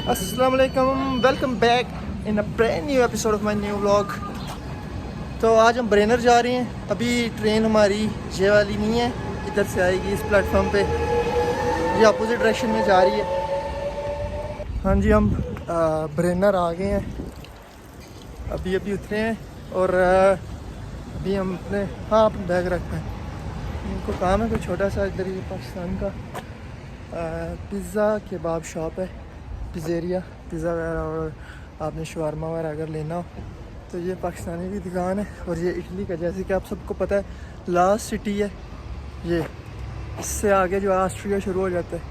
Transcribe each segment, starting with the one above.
अस्सलाम वालेकुम, welcome back in a brand new episode of my new vlog. तो आज हम ब्रेनर जा रहे हैं। अभी ट्रेन हमारी ये वाली नहीं है, इधर से आएगी इस प्लेटफॉर्म पे, ये अपोजिट डायरेक्शन में जा रही है। हाँ जी, हम ब्रेनर आ गए हैं, अभी उतरे हैं और अभी हम अपने अपना बैग रखते हैं। इनको काम है कोई छोटा सा, इधर ये पाकिस्तान का पिज़्ज़ा केबाब शॉप है, पिज़्ज़ेरिया, पिज़्ज़ा वगैरह और आपने शवारमा वगैरह अगर लेना हो तो ये पाकिस्तानी की दुकान है। और ये इटली का, जैसे कि आप सबको पता है, लास्ट सिटी है ये, इससे आगे जो ऑस्ट्रिया शुरू हो जाता है,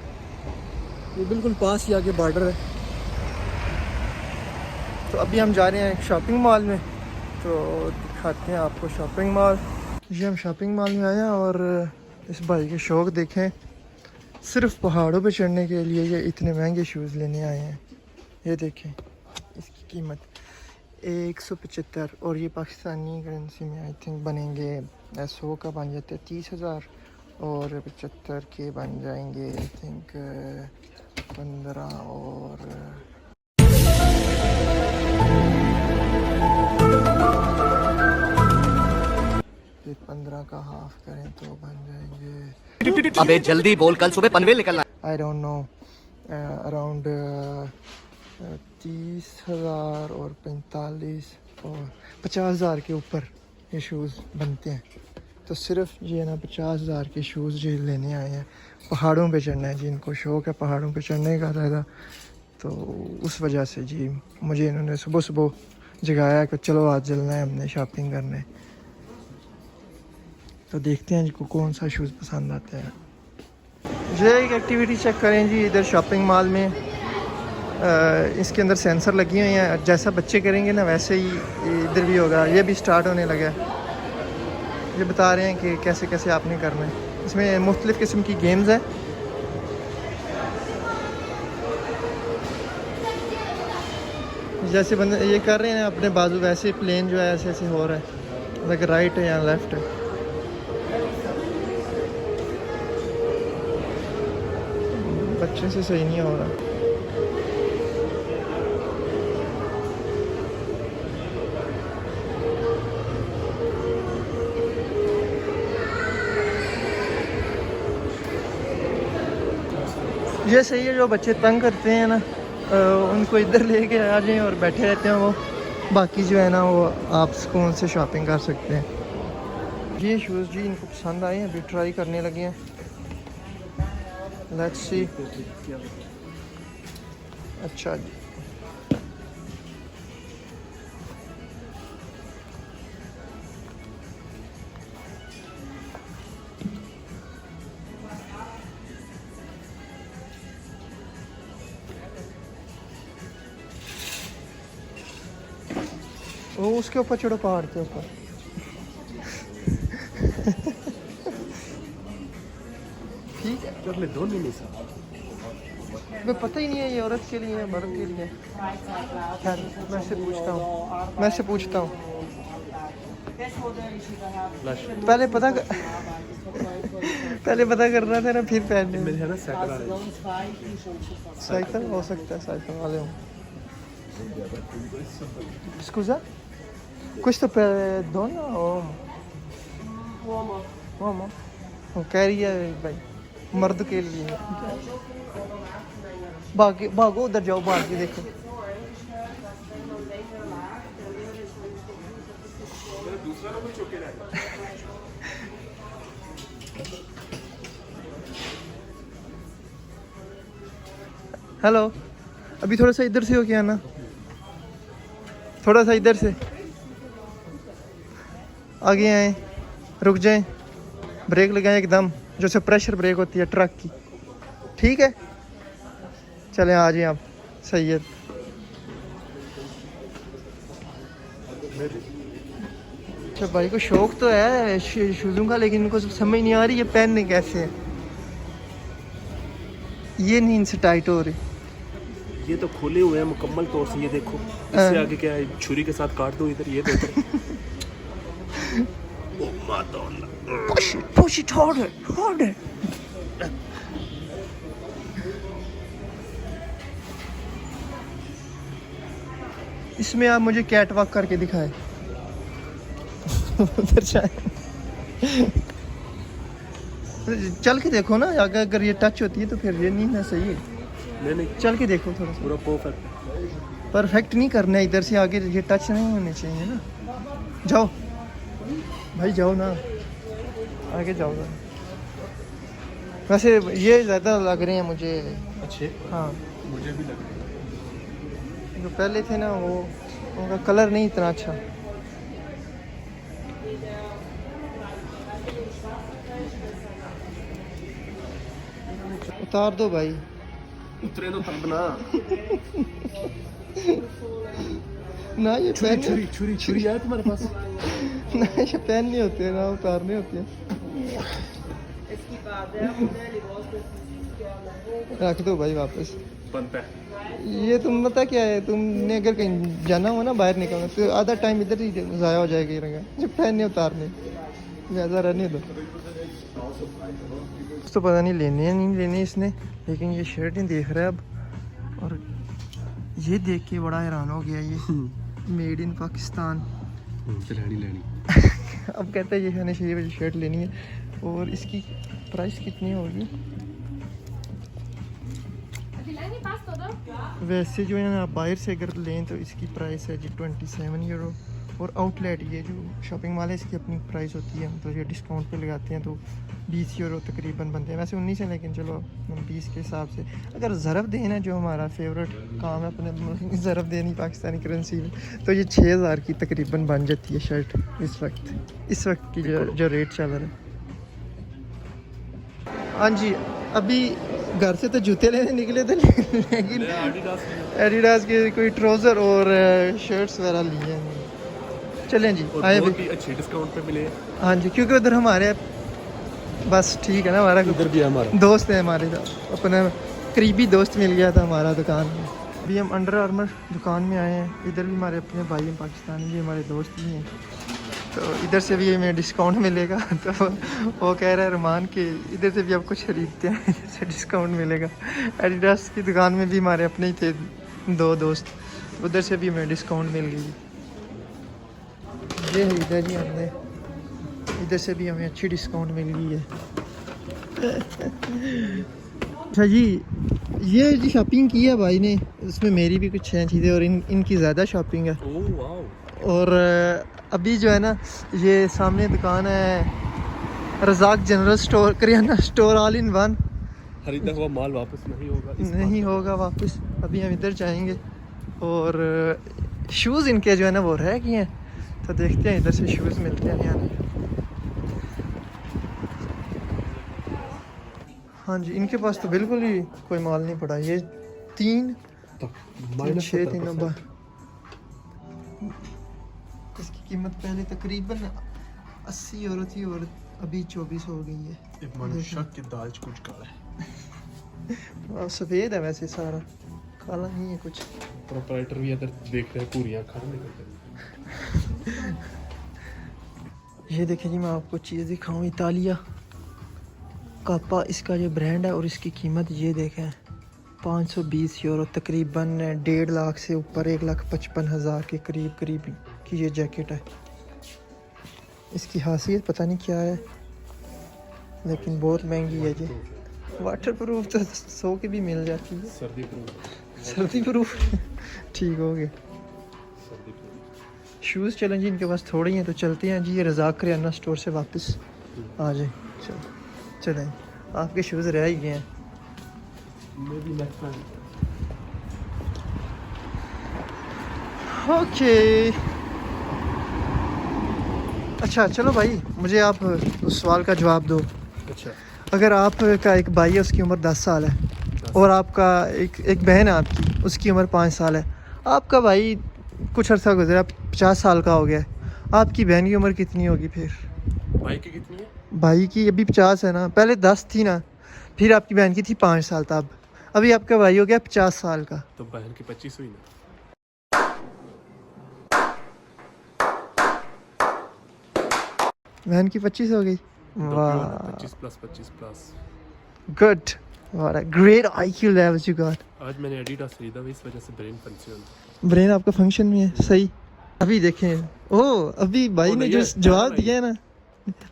ये बिल्कुल पास ही आगे बॉर्डर है। तो अभी हम जा रहे हैं शॉपिंग मॉल में, तो दिखाते हैं आपको शॉपिंग मॉल। ये हम शॉपिंग मॉल में आए हैं और इस भाई के शौक़ देखें, सिर्फ पहाड़ों पे चढ़ने के लिए ये इतने महंगे शूज़ लेने आए हैं। ये देखें, इसकी कीमत 175 और ये पाकिस्तानी करेंसी में आई थिंक बनेंगे 100 का बन जाते हैं 30,000 और 75 के बन जाएंगे आई थिंक 15 और 15 का हाफ करें तो बन जाएंगे, अबे जल्दी बोल, कल सुबह पनवेल निकलना। आई डोंट नो, अराउंड 30,000 और 45 और 50,000 के ऊपर ये शूज़ बनते हैं। तो सिर्फ ये ना 50,000 के शूज़ जो लेने आए हैं, पहाड़ों पे चढ़ना है, जिनको शौक़ है पहाड़ों पे चढ़ने का ज़्यादा, तो उस वजह से जी मुझे इन्होंने सुबह सुबह जगाया कि चलो आज चलना है हमने शॉपिंग करने। तो देखते हैं जिनको कौन सा शूज़ पसंद आता है। ये एक एक्टिविटी चेक करें जी, इधर शॉपिंग मॉल में इसके अंदर सेंसर लगी हुई हैं, जैसा बच्चे करेंगे ना वैसे ही इधर भी होगा। ये भी स्टार्ट होने लगा है, ये बता रहे हैं कि कैसे कैसे आपने करना है। इसमें मुख्तलिफ़ किस्म की गेम्स हैं। जैसे बंदे ये कर रहे हैं अपने बाजू, वैसे प्लेन जो है ऐसे ऐसे हो रहा है, लाइक राइट है या लेफ्ट है। बच्चे से सही नहीं हो रहा। ये सही है, जो बच्चे तंग करते हैं ना उनको इधर लेके आ जाएं और बैठे रहते हैं वो, बाकी जो है ना वो आप सुकून से शॉपिंग कर सकते हैं। ये शूज़ जी इनको पसंद आए हैं, अभी ट्राई करने लगे हैं। Let's see. अच्छा जी, वो उसके ऊपर चढ़ो, पहाड़ के ऊपर। ठीक है, कर ले, दो नहीं सर, मैं पता ही नहीं है ये औरत के लिए है मर्द के लिए। खैर मैं से पूछता हूँ, पहले पता करना था ना, फिर पहनने। मेरे है ना साइकिल हो सकता है, साइकिल वाले हों। Scusa? Questo per donna o uomo? Uomo? Ok, भाई मर्द के लिए। भागो उधर जाओ, भाग के देखो। हेलो, अभी थोड़ा सा इधर से हो क्या ना, थोड़ा सा इधर से आगे आए, रुक जाएं, ब्रेक लगाएं एकदम, जैसे प्रेशर ब्रेक होती है ट्रक की। ठीक है, चलें आ जाएं आप। सही है। अच्छा भाई को शौक तो है शूज़ों का, लेकिन इनको समझ नहीं आ रही ये पहनने कैसे है। ये नहीं इनसे टाइट हो रही, ये तो खुले हुए हैं मुकम्मल तौर से। ये देखो, इससे आगे क्या है, छुरी के साथ काट दो इधर, ये देखो। push it harder. इसमें आप मुझे कैट वॉक करके दिखाएं। उधर जाए। चल के देखो ना, अगर ये टच होती है तो फिर ये नहीं ना सही है। नहीं चल के देखो थोड़ा सा। पूरा परफेक्ट। परफेक्ट नहीं करना है, इधर से आगे ये टच नहीं होने चाहिए ना। जाओ भाई जाओ ना, आगे जाओ ना। वैसे ये ज़्यादा लग रहे हैं मुझे अच्छे। हाँ, मुझे भी लग रहा है। जो पहले थे ना वो, उनका कलर नहीं इतना अच्छा। उतार दो भाई। उतरे तो तब ना। ना ये पेन छुरी है तुम्हारे पास? ना ये पेन नहीं होते ना उतारने होते हैं। रख दो भाई वापस। बनता है। ये तुम पता क्या है, तुमने अगर कहीं जाना हो ना, बाहर निकलना, तो आधा टाइम इधर ही ज़ाया हो जाएगा ये रंगा। जो पेन नहीं उतारने, ज़्यादा रहने दो। तो पता नहीं लेने या नहीं लेने इसने, लेकिन ये शर्ट नहीं देख रहा है अब। और ये देख के बड़ा हैरान हो गया, ये मेड इन पाकिस्तान। लेनी अब कहता है ये खाने चाहिए, मुझे शर्ट लेनी है। और इसकी प्राइस कितनी होगी? वैसे जो है ना, आप बाहर से अगर लें तो इसकी प्राइस है जी 27 यूरो। और आउटलेट, ये जो शॉपिंग मॉल है, इसकी अपनी प्राइस होती है, तो ये डिस्काउंट पे लगाते हैं तो 20 यूरो तकरीबन बनते हैं। वैसे 19 है, लेकिन चलो हम 20 के हिसाब से। अगर ज़रफ़ देना जो हमारा फेवरेट काम है अपने मुल्क में, ज़रफ़ देनी पाकिस्तानी करेंसी में, तो ये 6000 की तकरीबन बन जाती है शर्ट इस वक्त की जो रेट चल रहा है। हाँ जी, अभी घर से तो जूते लेने निकले थे, लेकिन एडिडास के कोई ट्राउज़र और शर्ट्स वगैरह लिए हैं। चलें जी, आए भी अच्छे डिस्काउंट पे मिले। हाँ जी, क्योंकि उधर हमारे बस ठीक है ना, हमारा इधर भी हमारा दोस्त है, हमारे अपना करीबी दोस्त मिल गया था हमारा दुकान में। अभी हम अंडर आर्मर दुकान में आए हैं। इधर भी हमारे अपने भाई हैं पाकिस्तानी, भी हमारे दोस्त भी हैं, तो इधर से भी हमें डिस्काउंट मिलेगा। तो वो कह रहा है रमान कि इधर से भी आप कुछ खरीदते हैं, इधर से डिस्काउंट मिलेगा। एडिडास की दुकान में भी हमारे अपने ही थे 2 दोस्त, उधर से भी हमें डिस्काउंट मिल गई। ये खरीदा जी हमने, इधर से भी हमें अच्छी डिस्काउंट मिल गई है। अच्छा जी, ये जी शॉपिंग की है भाई ने, इसमें मेरी भी कुछ हैं चीज़ें और इनकी ज़्यादा शॉपिंग है। Oh wow. और अभी जो है ना, ये सामने दुकान है Razak general store, kirana store, all in one. खरीदा हुआ माल वापस नहीं होगा वापस। अभी हम इधर जाएंगे और शूज़ इनके जो है ना वो रह गए हैं, तो देखते हैं इधर से शूज़ मिलते हैं या नहीं। हाँ जी, इनके पास तो बिल्कुल ही कोई माल नहीं पड़ा। ये 3 6 3 नंबर। इसकी कीमत पहले तकरीबन 80 यूरो थी और अभी 24 हो गई है। शक की दाज कुछ काला है। सफ़ेद है वैसे, सारा काला नहीं है कुछ। प्रोपराइटर भी इधर देख रहे हैं, पूरी आँखें निकलते हैं। ये देखें जी, मैं आपको चीज़ दिखाऊं। इतालिया कापा इसका जो ब्रांड है, और इसकी कीमत ये देखें 520 यूरो, तकरीबन 1.5 लाख से ऊपर, 1,55,000 के करीब की ये जैकेट है। इसकी खासियत पता नहीं क्या है, लेकिन बहुत महंगी है जी। वाटर प्रूफ तो 100 की भी मिल जाती है। सर्दी प्रूफ ठीक हो गया। शूज़ चलें जी, इनके पास थोड़ी हैं, तो चलते हैं जी। ये रज़ाक करियाना स्टोर से वापस आ जाए। चलें, आपके शूज़ रह ही गए हैं। ओके, अच्छा चलो भाई, मुझे आप उस सवाल का जवाब दो। अच्छा, अगर आपका एक भाई है, उसकी उम्र 10 साल है, और आपका एक बहन है आपकी, उसकी उम्र 5 साल है। आपका भाई कुछ अर्सा गुजरा 50 साल का हो गया, आपकी बहन की उम्र कितनी होगी फिर? भाई की कितनी है? भाई की अभी 50 है ना, पहले 10 थी ना, फिर आपकी बहन की थी 5 साल तब, अभी आपका भाई हो गया 50 साल का। तो बहन की 25 हुई ना। बहन की 25 हो गई। वाह, 25 plus 25 plus. Good. What a great IQ levels you got. आज मैंने एडिडास खरीदा हुआ, इस वजह से ब्रेन फंक्शन ब्रेन आपका फंक्शन में है सही। अभी देखें, ओह अभी भाई ने जो जवाब दिया है ना,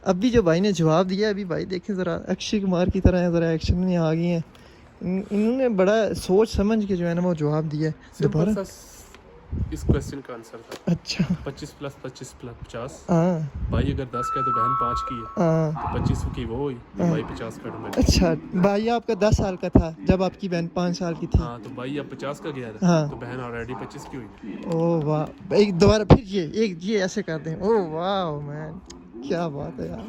अभी जो भाई ने जवाब दिया है, अभी भाई देखें ज़रा अक्षय कुमार की तरह ज़रा एक्शन में आ गई हैं। इन्होंने बड़ा सोच समझ के जो है ना वो जवाब दिया है। दोबारा इस क्वेश्चन का आंसर था। अच्छा 25 प्लस 25 प्लस 50। हाँ भाई अगर 10 का है तो बहन 5 की है, हाँ। तो 25 की वो हुई, तो भाई 50 का डूबे। अच्छा भाई आपका 10 साल का था जब आपकी बहन 5 साल की थी। हाँ तो भाई अब 50 का गया था, हाँ। तो बहन ऑलरेडी 25 की हुई। ओह वाह, एक दोबारा फिर ये ऐसे कर दें। ओह वाह मैन, क्या बात है यार,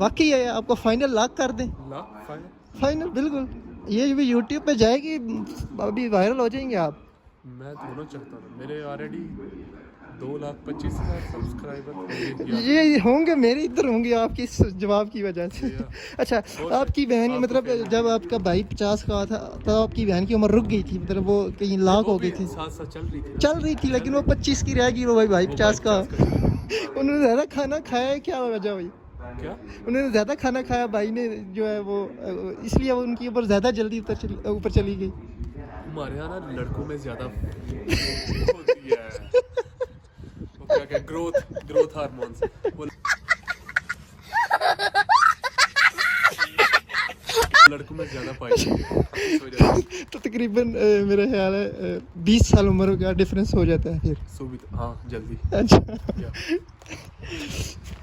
वाकई है। आपको फाइनल लॉक कर दें? लाख फाइनल बिल्कुल, ये भी यूट्यूब पे जाएगी, अभी वायरल हो जाएंगे आप। मैं दोनों चाहता हूँ, मेरे ऑलरेडी 2,25,000 सब्सक्राइबर ये होंगे मेरे इधर होंगे आपकी इस जवाब की वजह से। अच्छा आपकी बहन मतलब जब आपका भाई 50 का था तब आपकी बहन की उम्र रुक गई थी, मतलब वो कहीं लाख हो गई थी, साथ साथ चल रही थी, लेकिन वो 25 की रह गई, वो भाई 50 का। उन्होंने ज़्यादा खाना खाया है, क्या वजह भाई? क्या उन्होंने ज़्यादा खाना खाया भाई ने जो है वो, इसलिए वो उनकी ऊपर ज़्यादा जल्दी ऊपर चली गई। हमारे यहाँ ना लड़कों में ज्यादा होती है वो क्या ग्रोथ हार्मोन्स लड़कों में ज्यादा पाई जाती है। तो तकरीबन मेरा ख्याल है 20 साल उम्र का डिफरेंस हो जाता है फिर। हाँ जल्दी।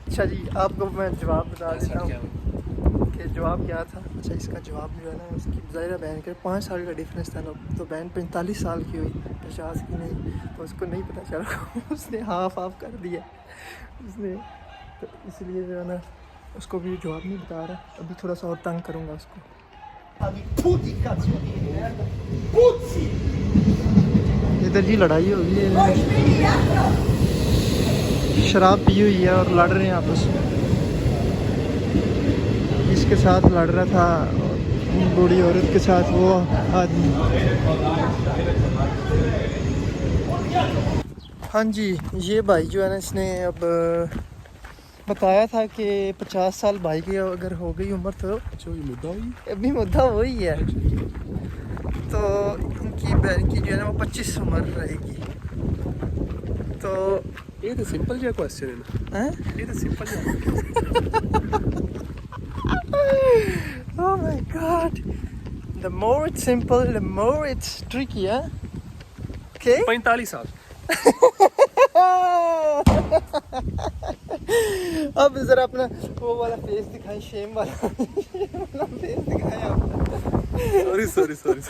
अच्छा जी, आपको मैं जवाब बता देता हूँ कि जवाब क्या था। अच्छा इसका जवाब जो है ना, उसकी ज़ाहिरा बहन के 5 साल का डिफरेंस था ना, तो बहन 45 साल की हुई, 50 की नहीं, तो उसको नहीं पता चला उसने हाफ कर दिया उसने, तो इसलिए जो है ना उसको भी जवाब नहीं बता रहा। अभी थोड़ा सा और तंग करूँगा उसको। इधर जी लड़ाई हो गई है, शराब पी हुई है और लड़ रहे हैं आपस में। इसके साथ लड़ रहा था बूढ़ी औरत के साथ वो आदमी। हाँ जी, ये भाई जो है ना, इसने अब बताया था कि 50 साल भाई की अगर हो गई उम्र तो जो ये मुद्दा हुई अभी मुद्दा वही है, तो इनकी बहन की जो है ना वो 25 उम्र रहेगी। तो ये तो सिंपल जो क्वेश्चन है ना, ये तो सिंपल है। Oh my god, the more it's simple the more it's tricky, huh? Okay. 45 साल। अब जरा अपना वो वाला फेस दिखाएं, शेम वाला फेस दिखाएं आप। सॉरी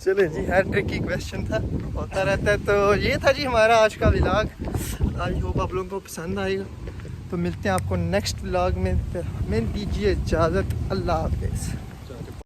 चले जी, हर ट्रिकी क्वेश्चन था, होता रहता है। तो ये था जी हमारा आज का व्लॉग। आई होप आप लोगों को पसंद आएगा। तो मिलते हैं आपको नेक्स्ट व्लॉग में, हमें दीजिए इजाज़त। अल्लाह हाफिज़।